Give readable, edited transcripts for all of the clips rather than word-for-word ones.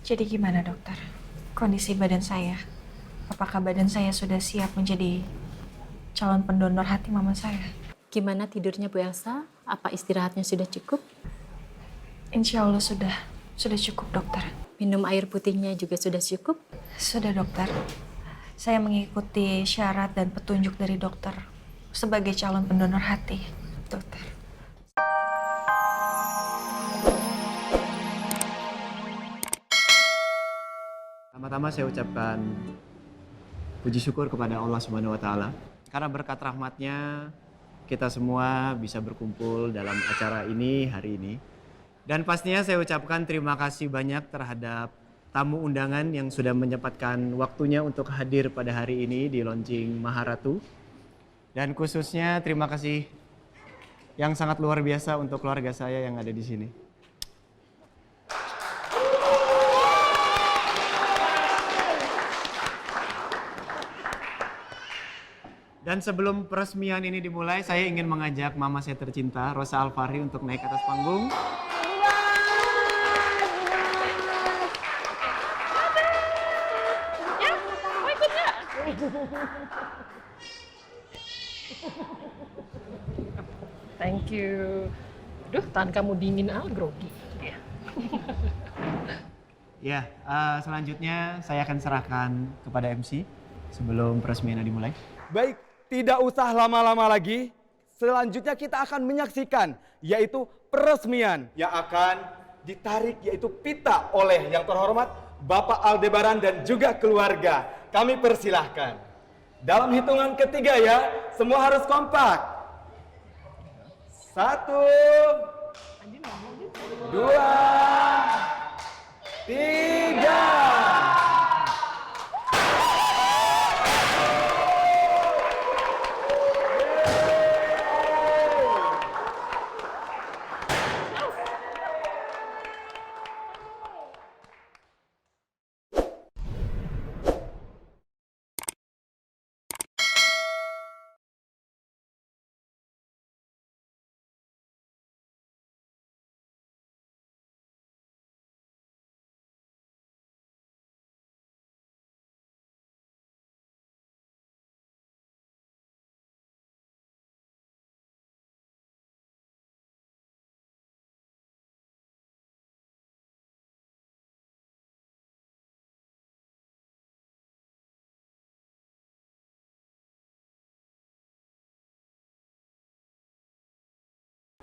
Jadi gimana dokter? Kondisi badan saya? Apakah badan saya sudah siap menjadi calon pendonor hati mama saya? Gimana tidurnya Bu Elsa? Apa istirahatnya sudah cukup? Insya Allah sudah cukup dokter. Minum air putihnya juga sudah cukup? Sudah dokter. Saya mengikuti syarat dan petunjuk dari dokter sebagai calon pendonor hati, dokter. Pertama-tama saya ucapkan puji syukur kepada Allah Subhanahu wa taala karena berkat rahmatnya kita semua bisa berkumpul dalam acara ini hari ini. Dan pastinya saya ucapkan terima kasih banyak terhadap tamu undangan yang sudah menyempatkan waktunya untuk hadir pada hari ini di launching Maharatu. Dan khususnya terima kasih yang sangat luar biasa untuk keluarga saya yang ada di sini. Dan sebelum peresmian ini dimulai, saya ingin mengajak mama saya tercinta, Rosa Alfari, untuk naik ke atas panggung. Thank you. Aduh, tangan kamu dingin grogi. Ya. Ya, selanjutnya saya akan serahkan kepada MC sebelum peresmian dimulai. Baik, tidak usah lama-lama lagi. Selanjutnya kita akan menyaksikan yaitu peresmian yang akan ditarik yaitu pita oleh yang terhormat Bapak Aldebaran dan juga keluarga. Kami persilahkan. Dalam hitungan ketiga ya, semua harus kompak. 1, 2, 3.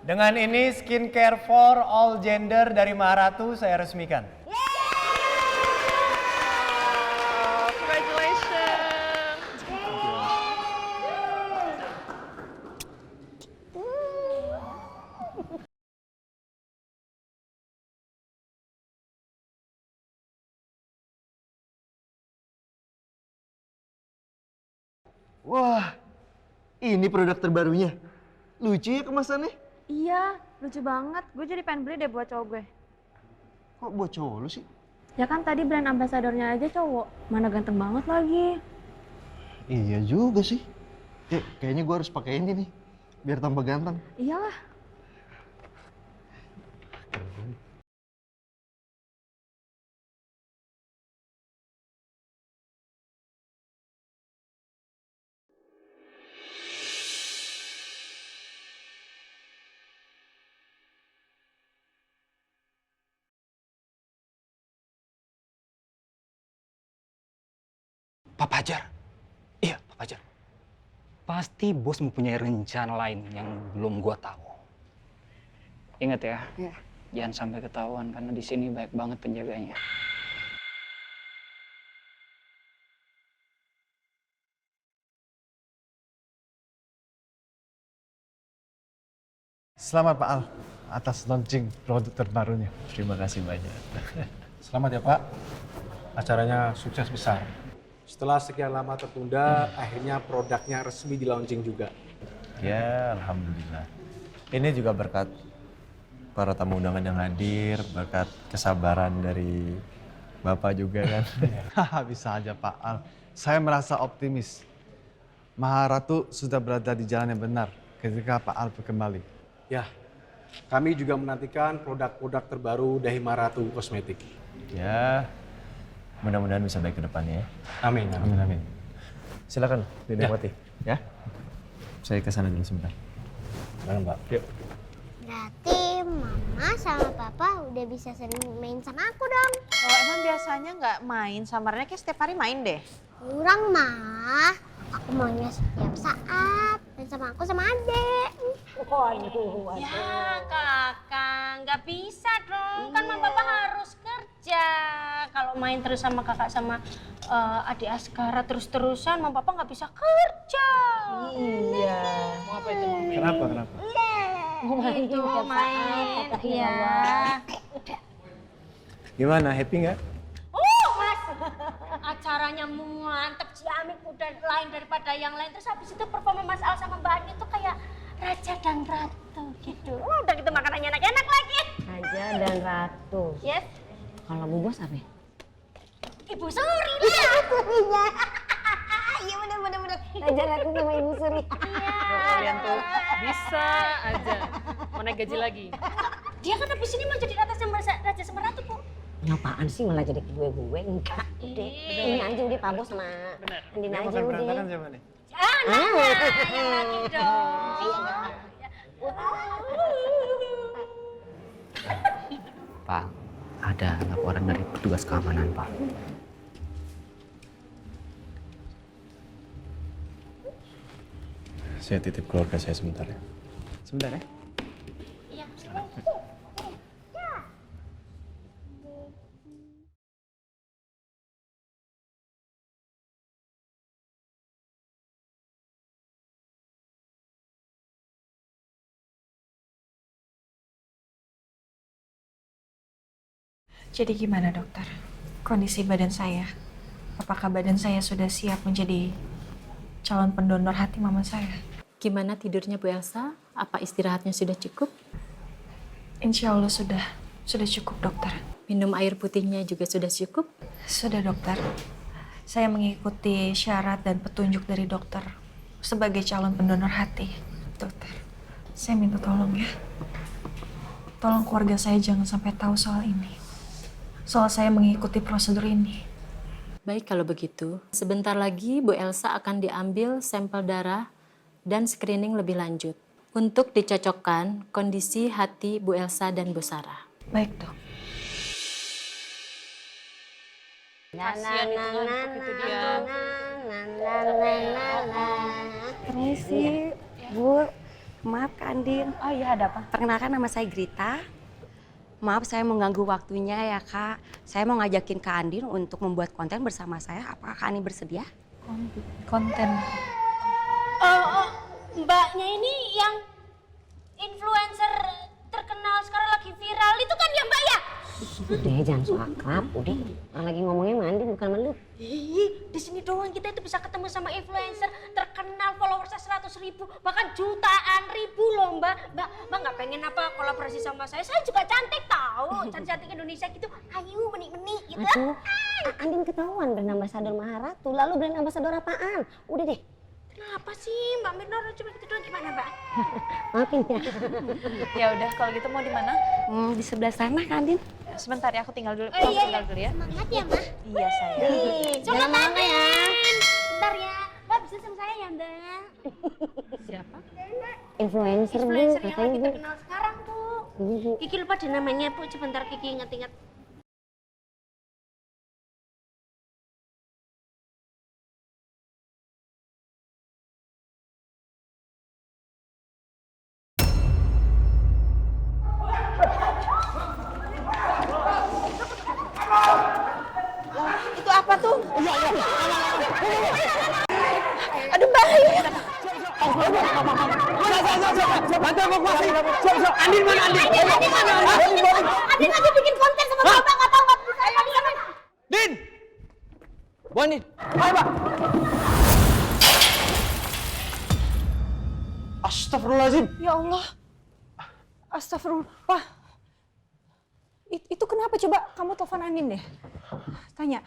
Dengan ini skincare for all gender dari Maharatu saya resmikan. Congratulations. Wah, ini produk terbarunya. Lucu ya kemasannya. Iya, lucu banget. Gue jadi pengen beli deh buat cowok gue. Kok buat cowok lu sih? Ya kan tadi brand ambasadornya aja cowok. Mana ganteng banget lagi. Iya juga sih. Kayaknya gue harus pakai ini nih, biar tambah ganteng. Iyalah. Pak Fajar. Iya, Pak Fajar. Pasti bos mempunyai rencana lain yang belum gua tahu. Ingat ya, jangan sampai ketahuan karena di sini baik banget penjaganya. Selamat Pak Al, atas launching produk terbarunya. Terima kasih banyak. Selamat ya Pak, acaranya sukses besar. Setelah sekian lama tertunda, akhirnya produknya resmi di launching juga. Ya, alhamdulillah. Ini juga berkat para tamu undangan yang hadir, berkat kesabaran dari Bapak juga kan. Bisa aja Pak Al. Saya merasa optimis. Maharatu sudah berada di jalan yang benar ketika Pak Al kembali. Ya, Kami juga menantikan produk-produk terbaru dari Maharatu Kosmetik. Ya, mudah-mudahan bisa baik ke depannya ya. Amin. Amin. Silakan dinikmati ya. Saya ke sana dulu sebentar. Silakan, Mbak. Yuk. Berarti mama sama papa udah bisa sering main sama aku dong. Oh, emang biasanya nggak main sama Rena, kayak setiap hari main deh. Kurang mah. Aku maunya setiap saat main sama aku sama adek. Ya kakak, nggak bisa dong, kan mama papa harus kerja. Kalau main terus sama kakak sama adik Askara terus-terusan, mama papa nggak bisa kerja. Iya. Mau apa itu? Mami? Kenapa? Itu main, iya. Gimana, happy nggak? Mas, acaranya mantep, ciamik udah lain daripada yang lain. Terus habis itu performa Mas Al sama Mbak Ani itu kayak raja dan ratu gitu. Udah gitu makanannya enak-enak lagi. Raja dan Ratu. Yes. Kalau Bu Bos apa? Ibu Suri lah. Iya bener. Raja Ratu sama Ibu Suri. Kalian tuh bisa aja. Mau naik gaji lagi. Dia kan habis ini mau jadi raja sama ratu, Bu. Apaan sih malah jadi gue enggak. Udah, ini aja udah Pak Bos sama Andin aja udah. Berantakan siapa nih? Anaknya yang lagi dong. Pak, ada laporan dari petugas keamanan, Pak. Saya titip keluarga saya sebentar ya. Sebentar ya. Iya. Jadi gimana dokter? Kondisi badan saya? Apakah badan saya sudah siap menjadi calon pendonor hati mama saya? Gimana tidurnya Bu Elsa? Apa istirahatnya sudah cukup? Insya Allah sudah cukup dokter. Minum air putihnya juga sudah cukup? Sudah dokter. Saya mengikuti syarat dan petunjuk dari dokter sebagai calon pendonor hati. Dokter, saya minta tolong ya. Tolong keluarga saya jangan sampai tahu soal ini. Soal saya mengikuti prosedur ini. Baik kalau begitu, sebentar lagi Bu Elsa akan diambil sampel darah dan screening lebih lanjut untuk dicocokkan kondisi hati Bu Elsa dan Bu Sarah. Baik dok. Kasihan itu ngantuk itu dia. Permisi, Bu. Maaf Kak Andin. Oh iya, ada apa? Perkenalkan nama saya Grita. Maaf saya mengganggu waktunya ya Kak. Saya mau ngajakin Kak Andin untuk membuat konten bersama saya. Apakah Kak Andin bersedia? Konten. Mbaknya ini yang influencer terkenal sekarang lagi viral itu kan ya Mbak ya? Udah jangan so akrab, udah. Orang lagi ngomongnya sama Andin bukan sama lu. Di sini doang kita itu bisa ketemu sama influencer terkenal followersnya 100.000 bahkan jutaan ribu loh Mbak. Mbak nggak pengen apa kolaborasi sama saya? Saya juga cantik tahu, cantik Indonesia gitu. Ayo menik-menik gitu. Aduh, Andin ketahuan brand ambassador Maharatu. Lalu brand ambassador apaan? Udah deh. Kenapa sih Mbak Mirna cuma gitu doang gimana Mbak? Maafin ya. Ya udah, kalau gitu mau di mana? Di sebelah sana Kak Andin. Sebentar ya, aku tinggal dulu. Iya. Dulu ya. Semangat ya, Ma. Iya sayang. Coba tangan ya. Bentar ya. Mbak bisa sama saya ya Mbak? Siapa? Influencer Bu, Influencer yang katanya lagi Bu. terkenal sekarang Bu. Bu. Kiki lupa deh namanya Bu, sebentar Kiki ingat-ingat. Itu apa tuh? Aduh bahaya. Bantu evakuasi. Siap. Andin mana Andin? Adin lagi bikin konten sama Bapak, nggak tahu Mbak bisa apa di sana. Din. Bu Andin. Ayo Pak. Astagfirullahaladzim. Ya Allah. Astagfirullah. Itu kenapa? Coba kamu telepon Andin deh. Tanya.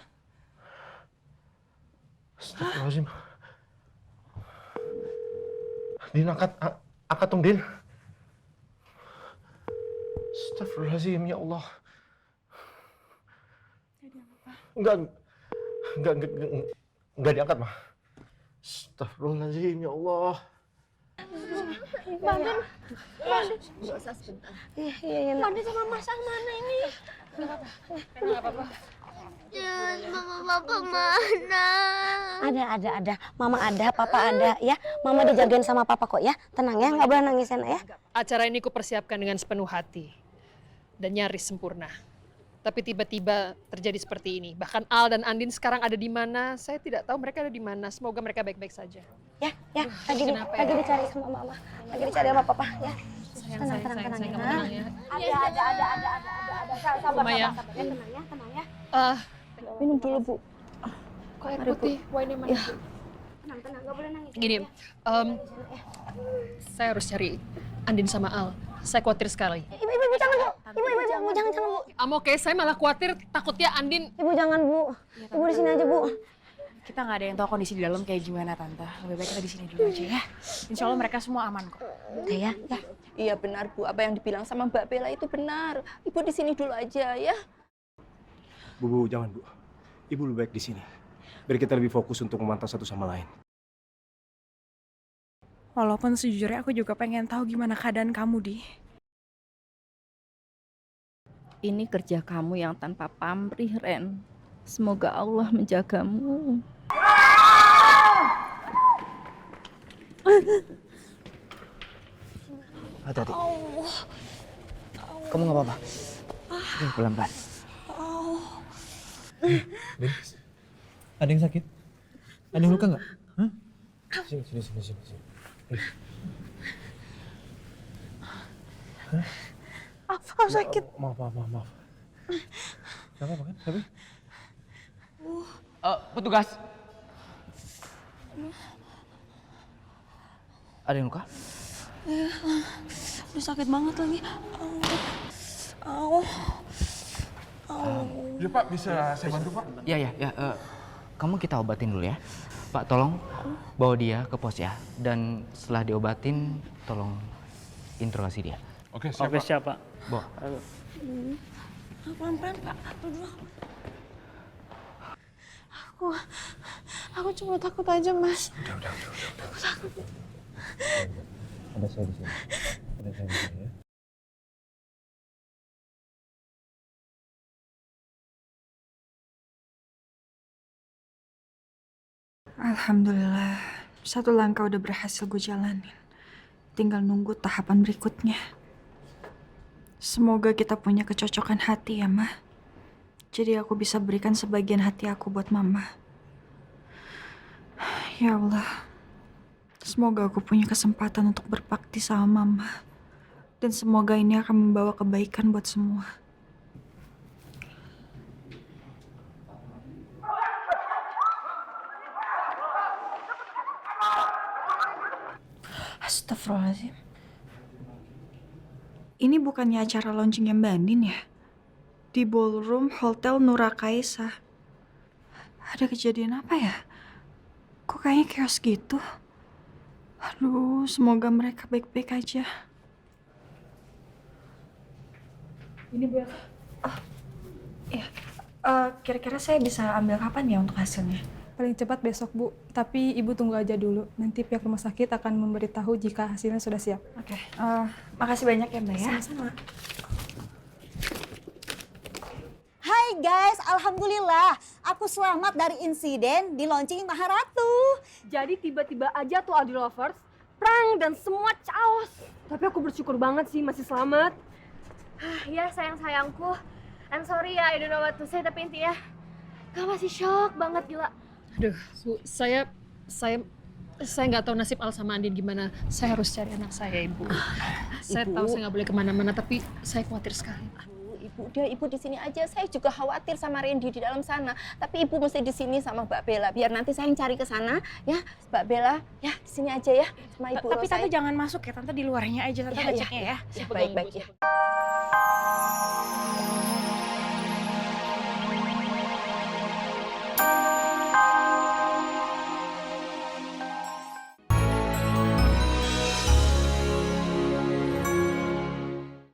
Astagfirullahaladzim. Din, angkat dong, Din. Astagfirullahaladzim, ya Allah. Enggak diangkat, Ma. Astagfirullahaladzim, ya Allah. Mbak Andin. Mbak Andin sama Mas Al mana ini? Enggak apa-apa. Mama papa mana? Ada. Mama ada, papa ada ya. Mama dijagain sama papa kok ya. Tenang ya, nggak boleh nangis ya. Acara ini kupersiapkan dengan sepenuh hati dan nyaris sempurna. Tapi tiba-tiba terjadi seperti ini. Bahkan Al dan Andin sekarang ada di mana? Saya tidak tahu mereka ada di mana. Semoga mereka baik-baik saja. Ya, lagi dicari sama mama. Lagi dicari sama papa ya. Tenang ya. Ada. Sabar ya. Tenang ya. Minum dulu, Bu. Kok air putih? Wine mana? Ya. Tenang, nggak boleh nangis. Gini, saya harus cari Andin sama Al. Saya khawatir sekali. Ibu jangan, Bu. Ibu jangan, Bu. Oke, saya malah khawatir takutnya Andin. Ibu jangan, Bu. Ibu di sini aja, Bu. Kita nggak ada yang tahu kondisi di dalam kayak gimana, Tante. Lebih baik kita di sini dulu aja ya. Insya Allah mereka semua aman kok. Ya. Iya benar, Bu. Apa yang dibilang sama Mbak Bella itu benar. Ibu di sini dulu aja ya. Bu, jangan, Bu. Ibu lebih baik di sini. Biar kita lebih fokus untuk memantau satu sama lain. Walaupun sejujurnya aku juga pengen tahu gimana keadaan kamu, Di. Ini kerja kamu yang tanpa pamrih, Ren. Semoga Allah menjagamu. Hati-hati. Kamu nggak apa-apa? Pelan-pelan. Din, ada yang sakit? Ada yang luka nggak? Hah? Sini. Hah? Aku sakit. Maaf. Gak apa-apa kan? Tapi? Petugas. Ada yang luka? Udah sakit banget lagi. Ya Pak, bisa saya bantu Pak? Ya. Kamu kita obatin dulu ya. Pak, tolong bawa dia ke pos ya. Dan setelah diobatin, tolong interogasi dia. Oke, siap Pak. Bawa. Pelan-pelan, Pak. Aku cuma takut aja, Mas. Udah. Aku takut. Ada saya di sini. Ya. Alhamdulillah, satu langkah udah berhasil gue jalanin. Tinggal nunggu tahapan berikutnya. Semoga kita punya kecocokan hati ya, Ma. Jadi aku bisa berikan sebagian hati aku buat Mama. Ya Allah, semoga aku punya kesempatan untuk berbakti sama Mama. Dan semoga ini akan membawa kebaikan buat semua. Astagfirullahaladzim. Ini bukannya acara launchingnya Mbak Andin ya? Di ballroom Hotel Nura Kaisa. Ada kejadian apa ya? Kok kayaknya chaos gitu? Aduh, semoga mereka baik-baik aja. Ini Bu. Iya. Kira-kira saya bisa ambil kapan ya untuk hasilnya? Paling cepat besok, Bu. Tapi Ibu tunggu aja dulu. Nanti pihak rumah sakit akan memberitahu jika hasilnya sudah siap. Oke. Makasih banyak ya, Mbak ya. Sama-sama. Hai guys, alhamdulillah. Aku selamat dari insiden di launching Maharatu. Jadi tiba-tiba aja tuh Aldi Lovers, prank dan semua chaos. Tapi aku bersyukur banget sih masih selamat. Ya sayang-sayangku. I'm sorry ya, I don't know what to say, tapi intinya Kak masih shock banget, gila. Aduh, Bu, saya nggak tahu nasib Al sama Andin gimana. Saya harus cari anak saya, Ibu. Saya tahu saya nggak boleh kemana-mana, tapi saya khawatir sekali. Ibu, udah Ibu di sini aja. Saya juga khawatir sama Randy di dalam sana. Tapi Ibu mesti di sini sama Mbak Bella. Biar nanti saya yang cari ke sana, ya. Mbak Bella, ya di sini aja ya sama Ibu Tapi Rosa. Tante jangan masuk ya, Tante di luarnya aja, Tante ngeceknya ya. Baik-baik ya.